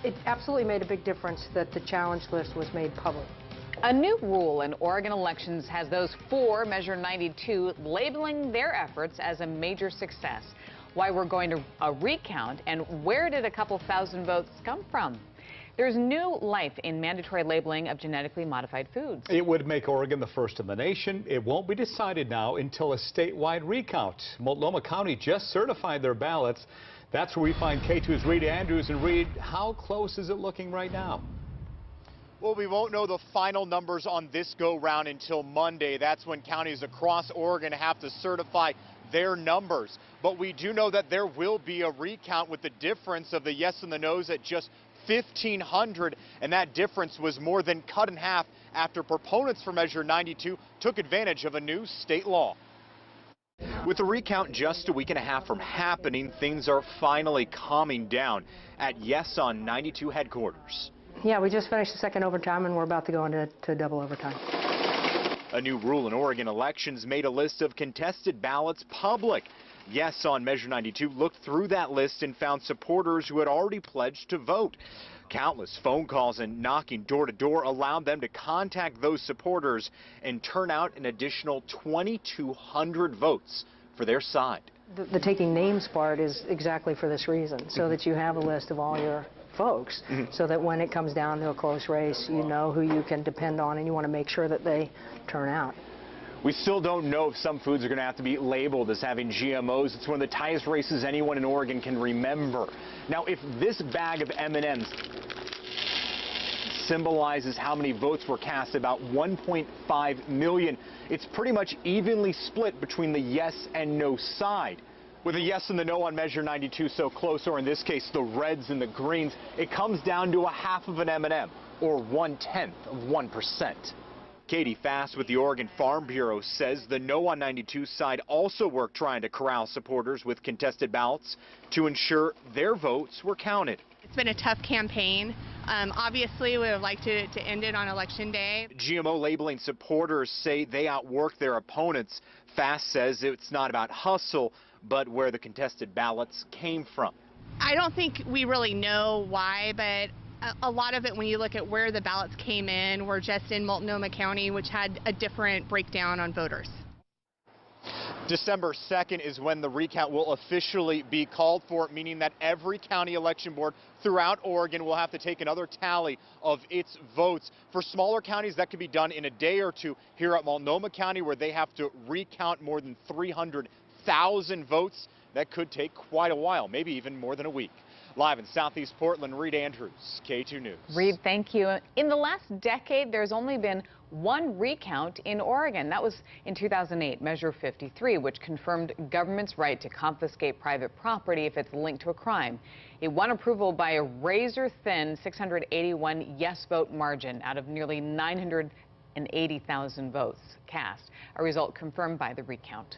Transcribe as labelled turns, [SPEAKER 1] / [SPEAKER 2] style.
[SPEAKER 1] It absolutely made a big difference that the challenge list was made public.
[SPEAKER 2] A new rule in Oregon elections has those for Measure 92 labeling their efforts as a major success. Why we're going to a recount, and where did a couple thousand votes come from? There's new life in mandatory labeling of genetically modified foods.
[SPEAKER 3] It would make Oregon the first in the nation. It won't be decided now until a statewide recount. Multnomah County just certified their ballots. That's where we find K2's Reed Andrews. And Reed, how close is it looking right now?
[SPEAKER 4] Well, we won't know the final numbers on this go-round until Monday. That's when counties across Oregon have to certify their numbers. But we do know that there will be a recount, with the difference of the yes and the no's at just 1,500, and that difference was more than cut in half after proponents for Measure 92 took advantage of a new state law. With the recount just a week and a half from happening, things are finally calming down at Yes on 92 headquarters.
[SPEAKER 1] Yeah, we just finished the second overtime, and we're about to go into double overtime.
[SPEAKER 4] A new rule in Oregon elections made a list of contested ballots public. Yes on Measure 92 looked through that list and found supporters who had already pledged to vote. Countless phone calls and knocking door to door allowed them to contact those supporters and turn out an additional 2,200 votes for their side.
[SPEAKER 1] The taking names part is exactly for this reason, so that you have a list of all your folks, so that when it comes down to a close race, you know who you can depend on, and you want to make sure that they turn out.
[SPEAKER 4] We still don't know if some foods are going to have to be labeled as having GMOs. It's one of the tightest races anyone in Oregon can remember. Now, if this bag of M&Ms symbolizes how many votes were cast, about 1.5 million, it's pretty much evenly split between the yes and no side. With the yes and the no on Measure 92 so close, or in this case, the reds and the greens, it comes down to a half of an M&M, or 1/10 of 1%. Katie Fast with the Oregon Farm Bureau says the no on 92 side also worked trying to corral supporters with contested ballots to ensure their votes were counted.
[SPEAKER 5] It's been a tough campaign. Obviously, we would like to end it on Election Day.
[SPEAKER 4] GMO labeling supporters say they outworked their opponents. Fast says it's not about hustle, but where the contested ballots came from.
[SPEAKER 5] I don't think we really know why, but a lot of it, when you look at where the ballots came in, were just in Multnomah County, which had a different breakdown on voters.
[SPEAKER 4] December 2nd is when the recount will officially be called for, meaning that every county election board throughout Oregon will have to take another tally of its votes. For smaller counties, that could be done in a day or two. Here at Multnomah County, where they have to recount more than 300,000 votes, that could take quite a while, maybe even more than a week. Live in Southeast Portland, Reed Andrews, K2 News.
[SPEAKER 2] Reed, thank you. In the last decade, there's only been one recount in Oregon. That was in 2008, Measure 53, which confirmed government's right to confiscate private property if it's linked to a crime. It won approval by a razor-thin 681 yes vote margin out of nearly 980,000 votes cast, a result confirmed by the recount.